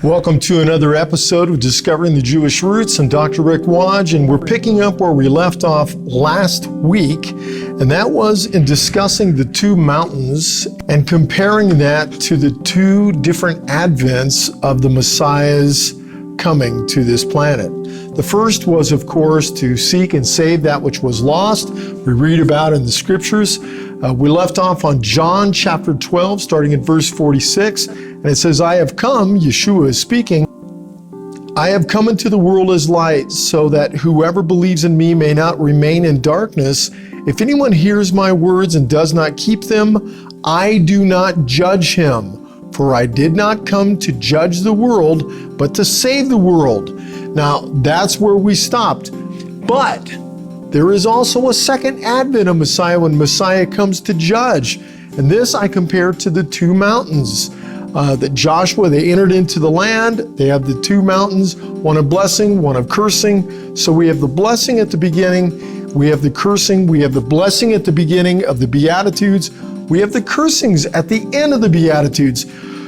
Welcome to another episode of Discovering the Jewish Roots. I'm Dr. Rick Wadge, and we're picking up where we left off last week, and that was in discussing the two mountains and comparing that to the two different advents of the Messiah's coming to this planet. The first was, of course, to seek and save that which was lost. We read about in the scriptures. We left off on John chapter 12, starting at verse 46, and it says, I have come, Yeshua is speaking, I have come into the world as light, so that whoever believes in me may not remain in darkness. If anyone hears my words and does not keep them, I do not judge him. For I did not come to judge the world, but to save the world. Now, that's where we stopped. But there is also a second advent of Messiah when Messiah comes to judge. And this I compare to the two mountains. That Joshua, they entered into the land. They have the two mountains, one of blessing, one of cursing. So we have the blessing at the beginning. We have the cursing. We have the blessing at the beginning of the Beatitudes. We have the cursings at the end of the Beatitudes.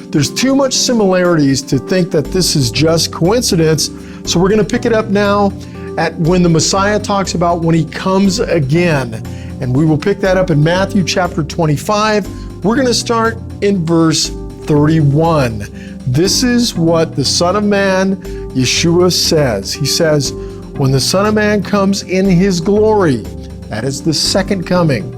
There's too much similarities to think that this is just coincidence. So we're going to pick it up now at when the Messiah talks about when he comes again. And we will pick that up in Matthew chapter 25. We're going to start in verse 31. This is what the Son of Man, Yeshua, says. He says, when the Son of Man comes in his glory, that is the second coming,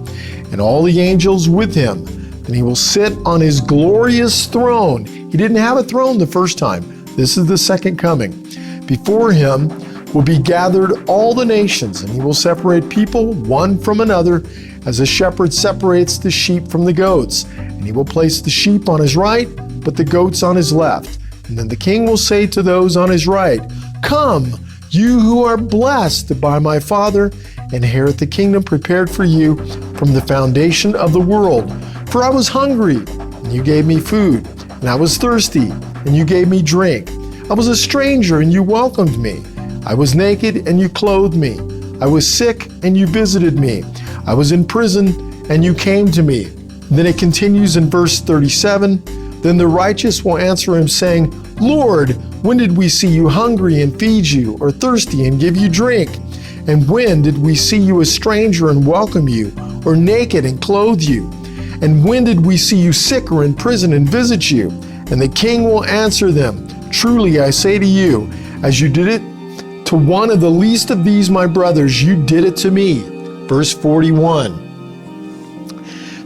and all the angels with him, then he will sit on his glorious throne. He didn't have a throne the first time. This is the second coming. Before him will be gathered all the nations, and he will separate people one from another, as a shepherd separates the sheep from the goats. And he will place the sheep on his right, but the goats on his left. And then the king will say to those on his right, come, you who are blessed by my Father, inherit the kingdom prepared for you from the foundation of the world. For I was hungry, and you gave me food, and I was thirsty, and you gave me drink. I was a stranger, and you welcomed me. I was naked, and you clothed me. I was sick, and you visited me. I was in prison, and you came to me. Then it continues in verse 37. Then the righteous will answer him, saying, Lord, when did we see you hungry and feed you, or thirsty and give you drink? And when did we see you a stranger and welcome you, or naked and clothe you? And when did we see you sick or in prison and visit you? And the king will answer them, truly I say to you, as you did it to one of the least of these my brothers, you did it to me. Verse 41.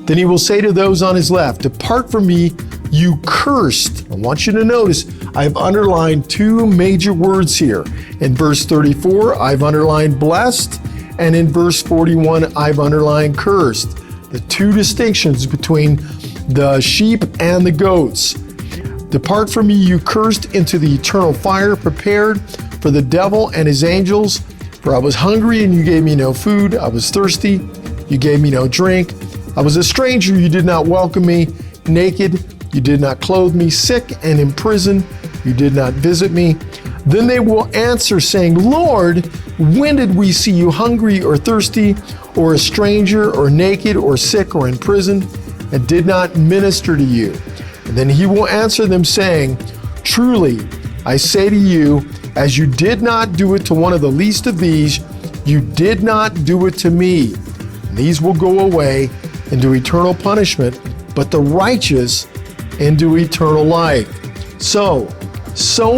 Then he will say to those on his left, depart from me, you cursed. I want you to notice I've underlined two major words here. In verse 34, I've underlined blessed, and in verse 41, I've underlined cursed. The two distinctions between the sheep and the goats. Depart from me, you cursed, into the eternal fire prepared for the devil and his angels. For I was hungry, and you gave me no food. I was thirsty, you gave me no drink. I was a stranger, you did not welcome me. Naked, you did not clothe me. Sick and in prison, you did not visit me. Then they will answer, saying, Lord, when did we see you hungry or thirsty, or a stranger, or naked, or sick, or in prison, and did not minister to you? And then he will answer them, saying, truly, I say to you, as you did not do it to one of the least of these, you did not do it to me. And these will go away into eternal punishment, but the righteous into eternal life. So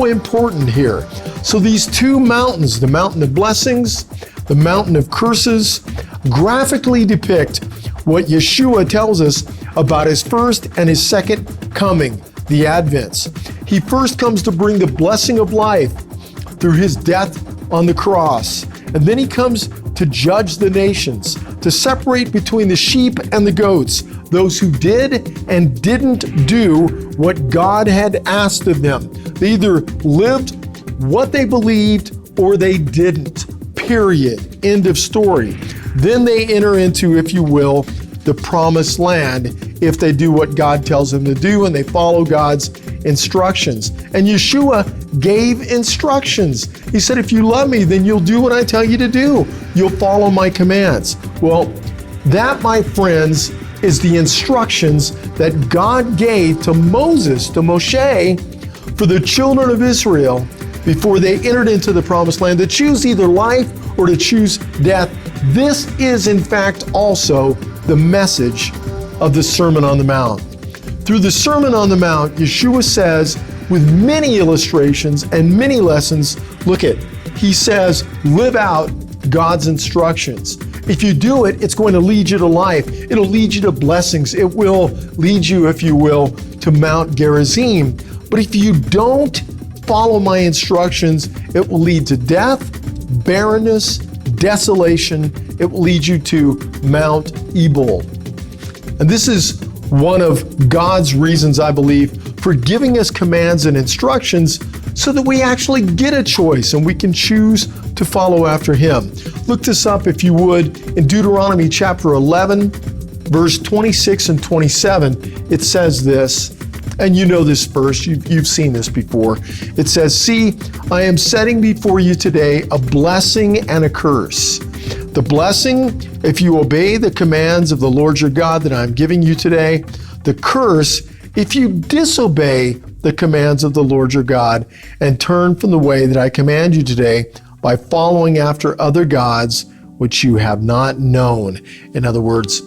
important here. So these two mountains, the mountain of blessings, the mountain of curses, graphically depict what Yeshua tells us about his first and his second coming. the Advents. He first comes to bring the blessing of life through his death on the cross. And then he comes to judge the nations, to separate between the sheep and the goats, those who did and didn't do what God had asked of them. They either lived what they believed or they didn't. Period. End of story. Then they enter into, if you will, the promised land if they do what God tells them to do and they follow God's instructions. And Yeshua gave instructions. He said, if you love me, then you'll do what I tell you to do. You'll follow my commands. Well, that, my friends, is the instructions that God gave to Moses, to Moshe, for the children of Israel before they entered into the promised land, to choose either life or to choose death. This is, in fact, also the message of the Sermon on the Mount. Through the Sermon on the Mount, Yeshua says, with many illustrations and many lessons, look at, he says, live out God's instructions. If you do it, it's going to lead you to life. It'll lead you to blessings. It will lead you, if you will, to Mount Gerizim. But if you don't follow my instructions, it will lead to death, barrenness, desolation. It will lead you to Mount Ebal. And this is one of God's reasons, I believe, for giving us commands and instructions so that we actually get a choice and we can choose to follow after him. Look this up, if you would, in Deuteronomy chapter 11, verse 26 and 27. It says this, and you know this verse, you've seen this before. It says, see, I am setting before you today a blessing and a curse. The blessing, if you obey the commands of the Lord your God that I'm giving you today. The curse, if you disobey the commands of the Lord your God and turn from the way that I command you today by following after other gods which you have not known. In other words,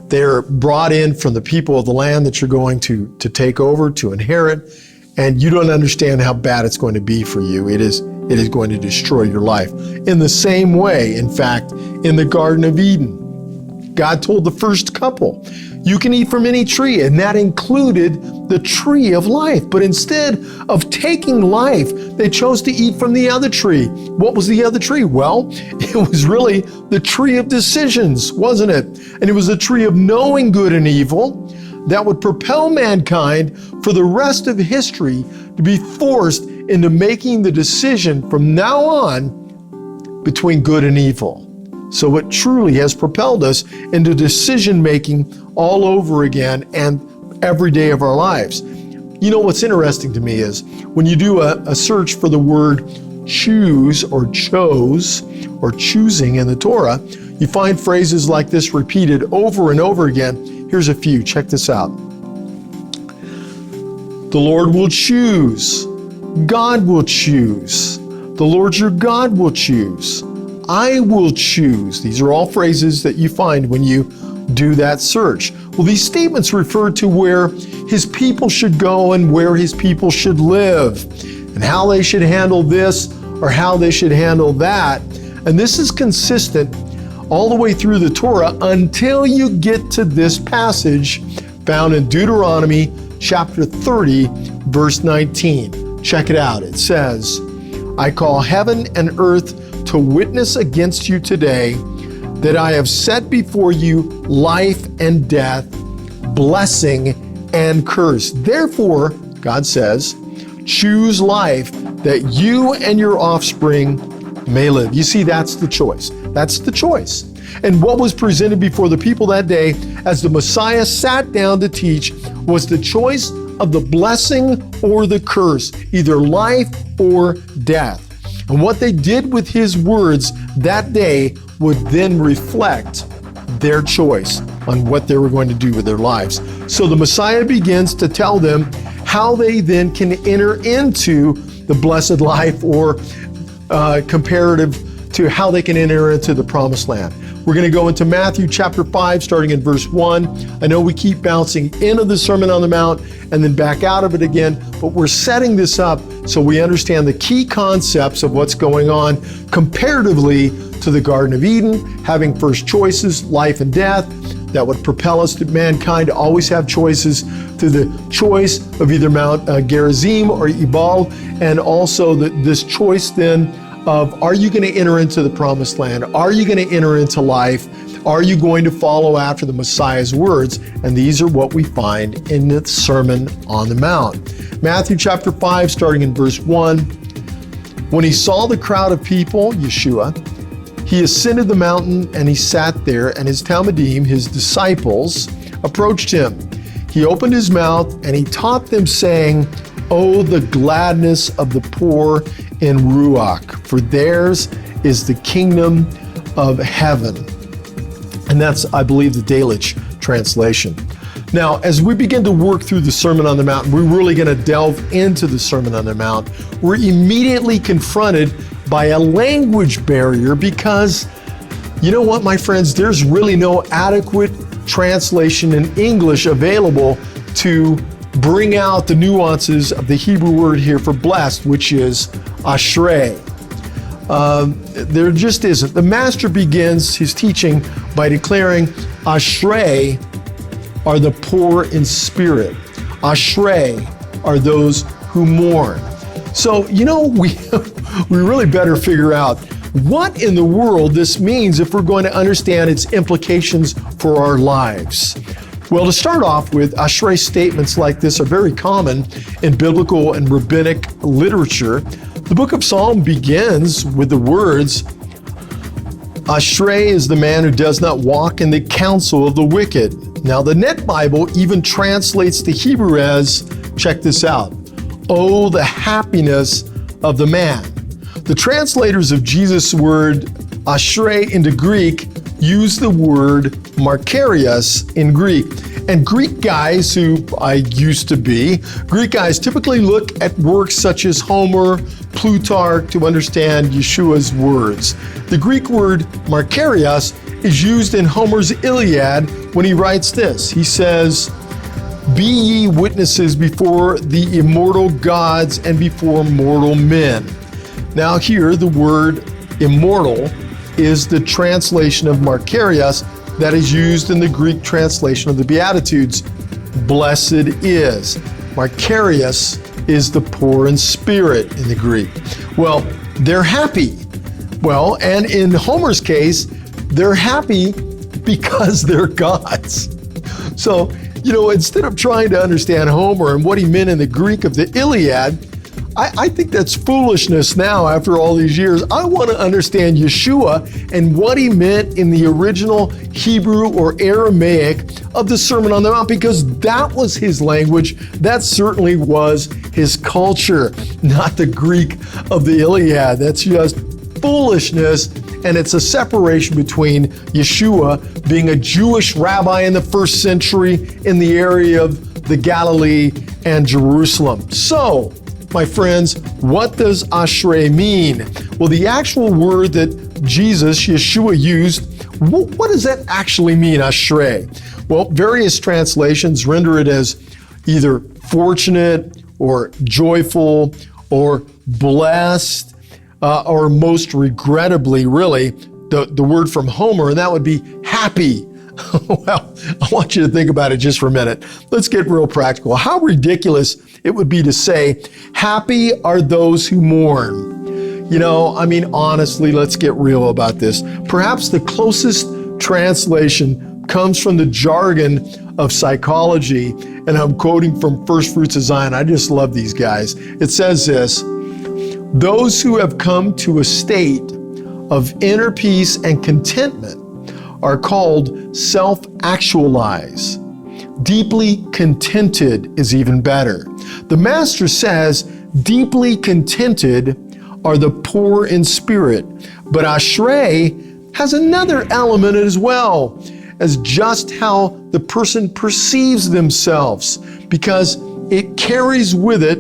they're brought in from the people of the land that you're going to take over, to inherit, and you don't understand how bad it's going to be for you. It is going to destroy your life. In the same way, in fact, in the Garden of Eden, God told the first couple, you can eat from any tree, and that included the tree of life. But instead of taking life, they chose to eat from the other tree. What was the other tree? Well, it was really the tree of decisions, wasn't it? And it was the tree of knowing good and evil that would propel mankind for the rest of history to be forced into making the decision from now on between good and evil. So it truly has propelled us into decision-making all over again and every day of our lives. You know what's interesting to me is when you do a search for the word choose or chose or choosing in the Torah, you find phrases like this repeated over and over again. Here's a few. Check this out. The Lord will choose. God will choose. The Lord your God will choose. I will choose. These are all phrases that you find when you do that search. Well, these statements refer to where his people should go and where his people should live, and how they should handle this or how they should handle that. And this is consistent all the way through the Torah until you get to this passage found in Deuteronomy chapter 30, verse 19. Check it out. It says, I call heaven and earth to witness against you today that I have set before you life and death, blessing and curse. Therefore, God says, choose life that you and your offspring may live. You see, that's the choice. That's the choice. And what was presented before the people that day as the Messiah sat down to teach was the choice of the blessing or the curse, either life or death. And what they did with his words that day would then reflect their choice on what they were going to do with their lives. So the Messiah begins to tell them how they then can enter into the blessed life, or comparative to how they can enter into the promised land. We're going to go into Matthew chapter 5, starting in verse 1. I know we keep bouncing into the Sermon on the Mount and then back out of it again, but we're setting this up so we understand the key concepts of what's going on comparatively to the Garden of Eden, having first choices, life and death, that would propel us to mankind to always have choices through the choice of either Mount Gerizim or Ebal, and also this choice then of, are you going to enter into the promised land? Are you going to enter into life? Are you going to follow after the Messiah's words? And these are what we find in the Sermon on the Mount. Matthew chapter 5, starting in verse 1. When he saw the crowd of people, Yeshua, he ascended the mountain and he sat there, and his Talmudim, his disciples, approached him. He opened his mouth and he taught them, saying, "Oh, the gladness of the poor in Ruach, for theirs is the kingdom of heaven." And that's, I believe, the Delitzsch translation. Now, as we begin to work through the Sermon on the Mount, we're really going to delve into the Sermon on the Mount. We're immediately confronted by a language barrier because, you know what, my friends, there's really no adequate translation in English available to bring out the nuances of the Hebrew word here for blessed, which is ashrei. There just isn't. The master begins his teaching by declaring, ashrei are the poor in spirit. Ashrei are those who mourn. So, you know, we really better figure out what in the world this means if we're going to understand its implications for our lives. Well, to start off with, ashrei statements like this are very common in biblical and rabbinic literature. The book of Psalm begins with the words, "Ashrei is the man who does not walk in the counsel of the wicked." Now, the Net Bible even translates the Hebrew as, check this out, "Oh, the happiness of the man." The translators of Jesus' word ashrei into Greek use the word makarios in Greek. And Greek guys, who I used to be, Greek guys typically look at works such as Homer, Plutarch to understand Yeshua's words. The Greek word makarios is used in Homer's Iliad when he writes this. He says, "Be ye witnesses before the immortal gods and before mortal men." Now here, the word immortal is the translation of makarios that is used in the Greek translation of the Beatitudes. Blessed is. Makarios is the poor in spirit in the Greek. Well, they're happy. Well, and in Homer's case, they're happy because they're gods. So, you know, instead of trying to understand Homer and what he meant in the Greek of the Iliad, I think that's foolishness now after all these years. I want to understand Yeshua and what he meant in the original Hebrew or Aramaic of the Sermon on the Mount, because that was his language. That certainly was his culture, not the Greek of the Iliad. That's just foolishness. And it's a separation between Yeshua being a Jewish rabbi in the first century in the area of the Galilee and Jerusalem. So, my friends, what does ashrei mean? Well, the actual word that Jesus, Yeshua, used, what does that actually mean, ashrei? Well, various translations render it as either fortunate or joyful or blessed, or most regrettably, really, the word from Homer, and that would be happy. Well, I want you to think about it just for a minute. Let's get real practical. How ridiculous it would be to say, happy are those who mourn. You know, I mean, honestly, let's get real about this. Perhaps the closest translation comes from the jargon of psychology, and I'm quoting from First Fruits of Zion. I just love these guys. It says this: "Those who have come to a state of inner peace and contentment are called self-actualized. Deeply contented is even better." The Master says, deeply contented are the poor in spirit. But ashrei has another element as well, as just how the person perceives themselves, because it carries with it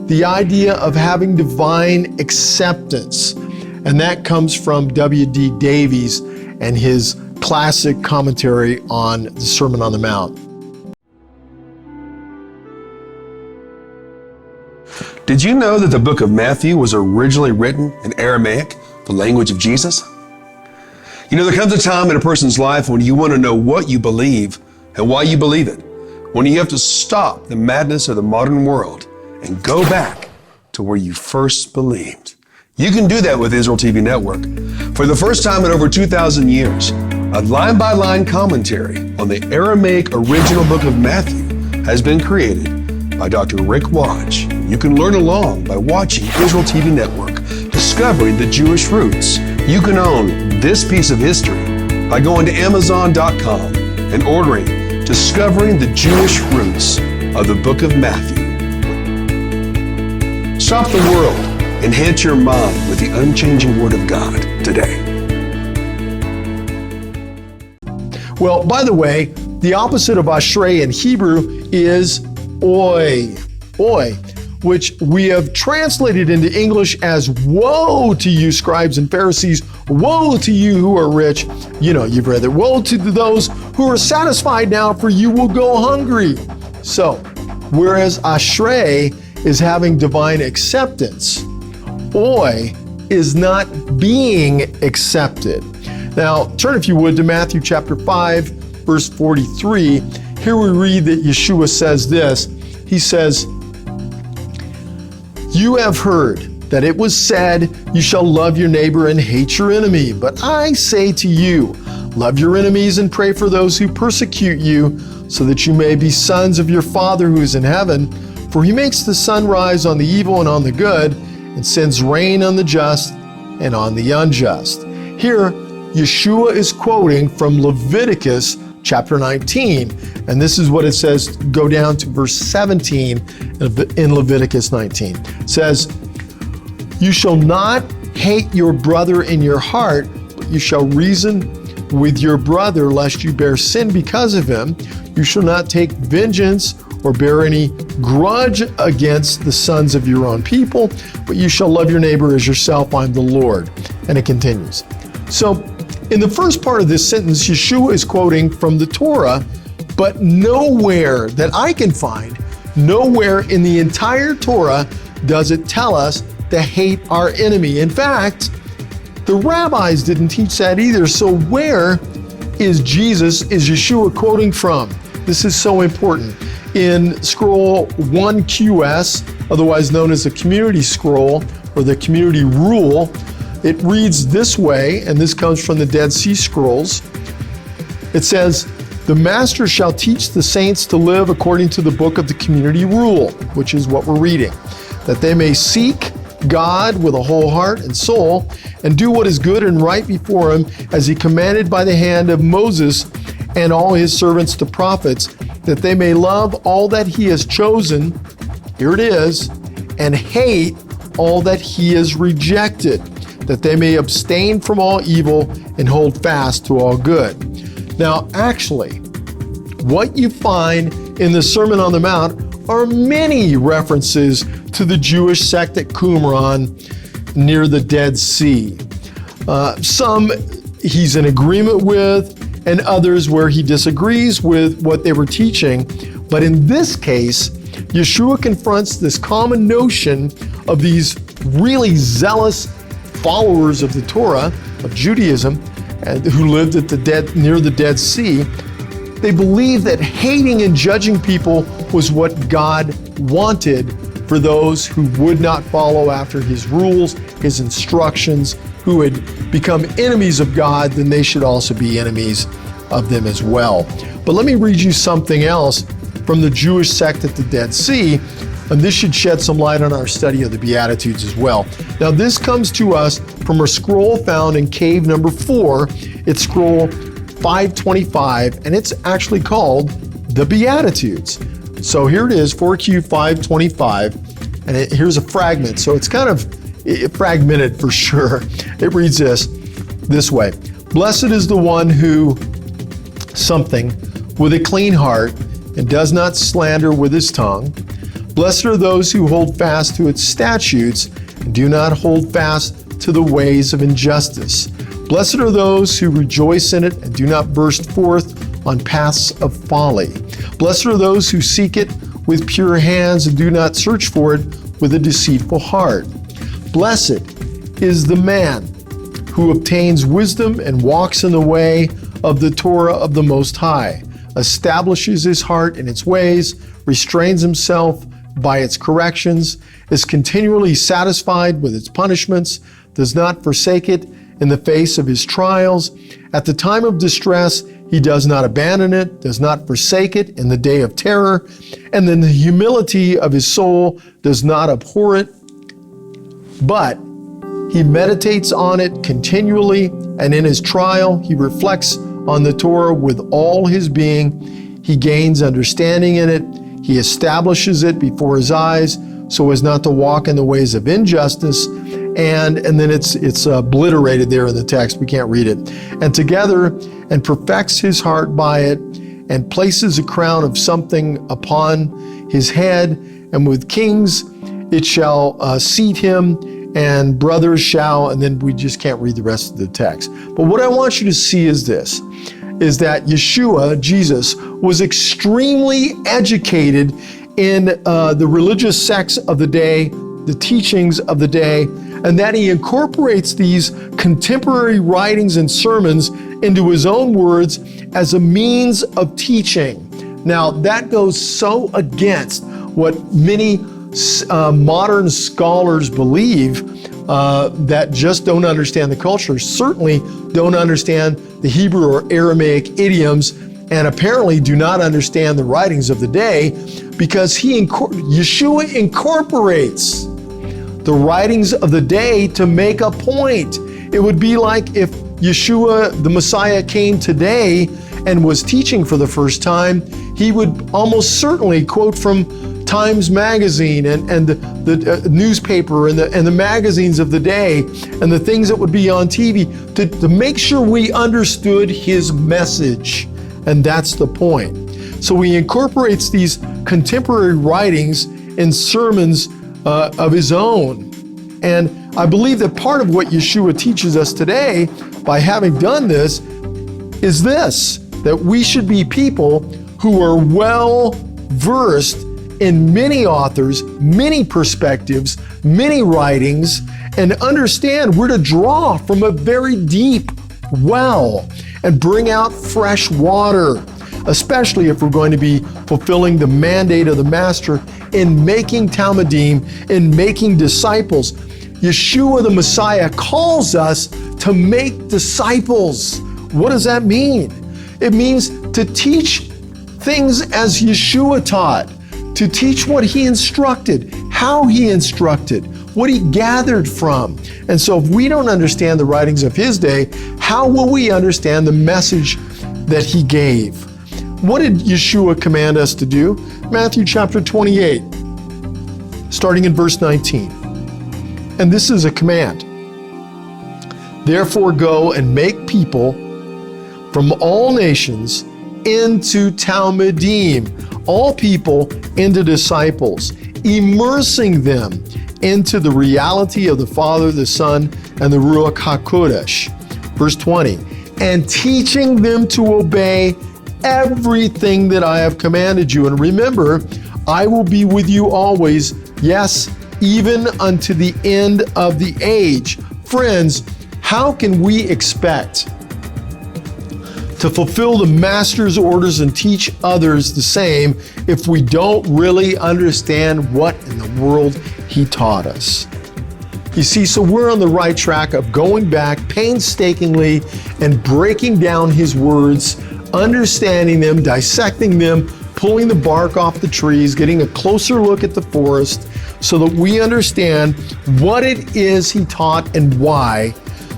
the idea of having divine acceptance. And that comes from W.D. Davies and his classic commentary on the Sermon on the Mount. Did you know that the book of Matthew was originally written in Aramaic, the language of Jesus? You know, there comes a time in a person's life when you want to know what you believe and why you believe it. When you have to stop the madness of the modern world and go back to where you first believed. You can do that with Israel TV Network. For the first time in over 2,000 years, a line-by-line commentary on the Aramaic original book of Matthew has been created by Dr. Rick Wadge. You can learn along by watching Israel TV Network, Discovering the Jewish Roots. You can own this piece of history by going to Amazon.com and ordering Discovering the Jewish Roots of the book of Matthew. Stop the world. Enhance your mind with the unchanging Word of God today. Well, by the way, the opposite of ashrei in Hebrew is oi, which we have translated into English as woe to you, scribes and Pharisees, woe to you who are rich. You know, you've read that. Woe to those who are satisfied now, for you will go hungry. So, whereas ashrei is having divine acceptance, oi is not being accepted. Now, turn if you would to Matthew chapter 5, verse 43. Here we read that Yeshua says this. He says, "You have heard that it was said, you shall love your neighbor and hate your enemy. But I say to you, love your enemies and pray for those who persecute you, so that you may be sons of your Father who is in heaven. For he makes the sun rise on the evil and on the good, and sends rain on the just and on the unjust." Here, Yeshua is quoting from Leviticus chapter 19, and this is what it says. Go down to verse 17 in Leviticus 19. It says, "You shall not hate your brother in your heart, but you shall reason with your brother, lest you bear sin because of him. You shall not take vengeance or bear any grudge against the sons of your own people, but you shall love your neighbor as yourself. I'm the Lord." And it continues. So, in the first part of this sentence, Yeshua is quoting from the Torah, but nowhere that I can find, nowhere in the entire Torah does it tell us to hate our enemy. In fact, the rabbis didn't teach that either. So where is Yeshua quoting from? This is so important. In scroll 1QS, otherwise known as the community scroll or the community rule, it reads this way, and this comes from the Dead Sea Scrolls. It says, "The master shall teach the saints to live according to the book of the community rule," which is what we're reading, "that they may seek God with a whole heart and soul, and do what is good and right before him, as he commanded by the hand of Moses and all his servants the prophets, that they may love all that he has chosen," here it is, "and hate all that he has rejected, that they may abstain from all evil and hold fast to all good." Now, actually, what you find in the Sermon on the Mount are many references to the Jewish sect at Qumran near the Dead Sea. Some he's in agreement with, and others where he disagrees with what they were teaching. But in this case, Yeshua confronts this common notion of these really zealous followers of the Torah, of Judaism, who lived near the Dead Sea. They believed that hating and judging people was what God wanted for those who would not follow after his rules, his instructions, who had become enemies of God. Then they should also be enemies of them as well. But let me read you something else from the Jewish sect at the Dead Sea, and this should shed some light on our study of the Beatitudes as well. Now, this comes to us from a scroll found in cave number 4. It's scroll 525, and it's actually called the Beatitudes. So here it is, 4Q 525, and here's a fragment. So it's kind of fragmented for sure. It reads this way: "Blessed is the one who, something, with a clean heart, and does not slander with his tongue. Blessed are those who hold fast to its statutes, and do not hold fast to the ways of injustice. Blessed are those who rejoice in it, and do not burst forth on paths of folly. Blessed are those who seek it with pure hands, and do not search for it with a deceitful heart. Blessed is the man who obtains wisdom and walks in the way of the Torah of the Most High, establishes his heart in its ways, restrains himself by its corrections, is continually satisfied with its punishments, does not forsake it in the face of his trials. At the time of distress, he does not abandon it, does not forsake it in the day of terror, and in the humility of his soul does not abhor it, but he meditates on it continually, and in his trial he reflects on the Torah with all his being. He gains understanding in it. He establishes it before his eyes so as not to walk in the ways of injustice. And then it's obliterated there in the text. We can't read it. And together, and perfects his heart by it, and places a crown of something upon his head. And with kings it shall seat him, and brothers shall, and then we just can't read the rest of the text. But what I want you to see is this, is that Yeshua, Jesus, was extremely educated in the religious sects of the day, the teachings of the day, and that he incorporates these contemporary writings and sermons into his own words as a means of teaching. Now, that goes so against what many modern scholars believe that just don't understand the culture, certainly don't understand the Hebrew or Aramaic idioms, and apparently do not understand the writings of the day, because Yeshua incorporates the writings of the day to make a point. It would be like if Yeshua, the Messiah, came today and was teaching for the first time, he would almost certainly quote from Times Magazine and the newspaper and the magazines of the day and the things that would be on TV to make sure we understood his message. And that's the point. So he incorporates these contemporary writings in sermons of his own. And I believe that part of what Yeshua teaches us today, by having done this, is this, that we should be people who are well versed in many authors, many perspectives, many writings, and understand we're to draw from a very deep well and bring out fresh water, especially if we're going to be fulfilling the mandate of the Master in making Talmidim, in making disciples. Yeshua the Messiah calls us to make disciples. What does that mean? It means to teach things as Yeshua taught, to teach what he instructed, how he instructed, what he gathered from. And so if we don't understand the writings of his day, how will we understand the message that he gave? What did Yeshua command us to do? Matthew chapter 28, starting in verse 19. And this is a command. Therefore go and make people from all nations into Talmidim, all people into disciples, immersing them into the reality of the Father, the Son, and the Ruach HaKodesh. Verse 20, and teaching them to obey everything that I have commanded you. And remember, I will be with you always, yes, even unto the end of the age. Friends, how can we expect to fulfill the Master's orders and teach others the same if we don't really understand what in the world he taught us? You see, so we're on the right track of going back painstakingly and breaking down his words, understanding them, dissecting them, pulling the bark off the trees, getting a closer look at the forest so that we understand what it is he taught and why,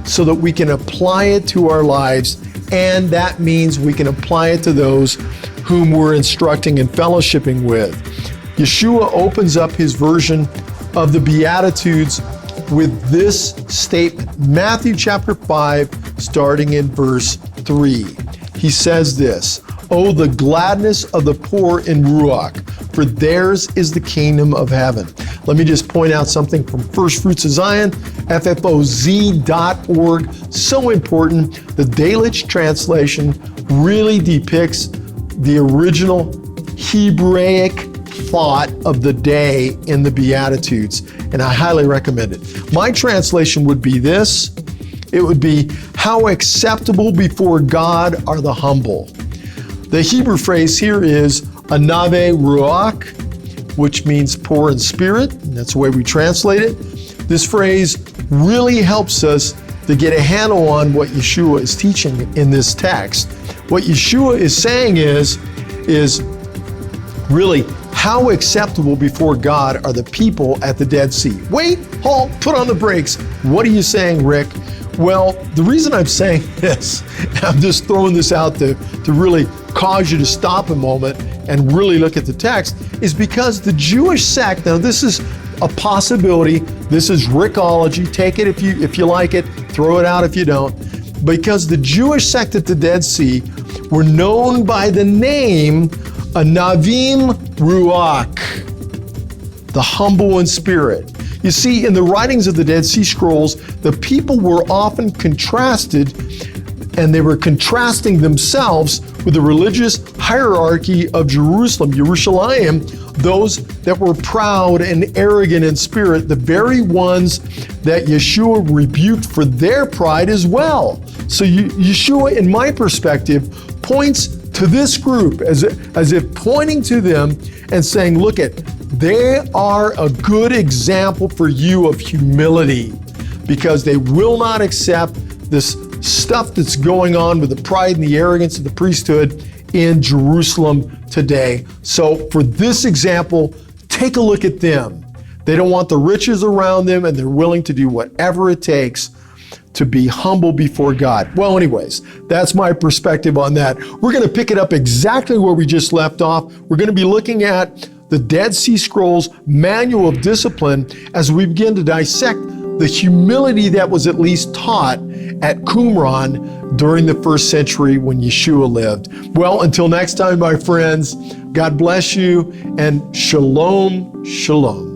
so that we can apply it to our lives. And that means we can apply it to those whom we're instructing and fellowshipping with. Yeshua opens up his version of the Beatitudes with this statement. Matthew chapter 5, starting in verse 3. He says this, "Oh, the gladness of the poor in Ruach, for theirs is the kingdom of heaven." Let me just point out something from First Fruits of Zion, FFOZ.org. So important. The Delitzsch translation really depicts the original Hebraic thought of the day in the Beatitudes, and I highly recommend it. My translation would be this: it would be, how acceptable before God are the humble. The Hebrew phrase here is anave ruach, which means poor in spirit, and that's the way we translate it. This phrase really helps us to get a handle on what Yeshua is teaching in this text. What Yeshua is saying is really, how acceptable before God are the people at the Dead Sea? Wait, halt, put on the brakes. What are you saying, Rick? Well, the reason I'm saying this, I'm just throwing this out to really cause you to stop a moment and really look at the text, is because the Jewish sect, now this is a possibility, this is Rickology, take it if you like it, throw it out if you don't, because the Jewish sect at the Dead Sea were known by the name Anavim Ruach, the humble in spirit. You see, in the writings of the Dead Sea Scrolls, the people were often contrasted, and they were contrasting themselves with the religious hierarchy of Jerusalem, those that were proud and arrogant in spirit, the very ones that Yeshua rebuked for their pride as well. So Yeshua, in my perspective, points to this group as if pointing to them and saying, look they are a good example for you of humility, because they will not accept this stuff that's going on with the pride and the arrogance of the priesthood in Jerusalem today. So for this example, take a look at them. They don't want the riches around them, and they're willing to do whatever it takes to be humble before God. Well, anyways, that's my perspective on that. We're going to pick it up exactly where we just left off. We're going to be looking at the Dead Sea Scrolls Manual of Discipline as we begin to dissect the humility that was at least taught at Qumran during the first century when Yeshua lived. Well, until next time, my friends, God bless you, and shalom, shalom.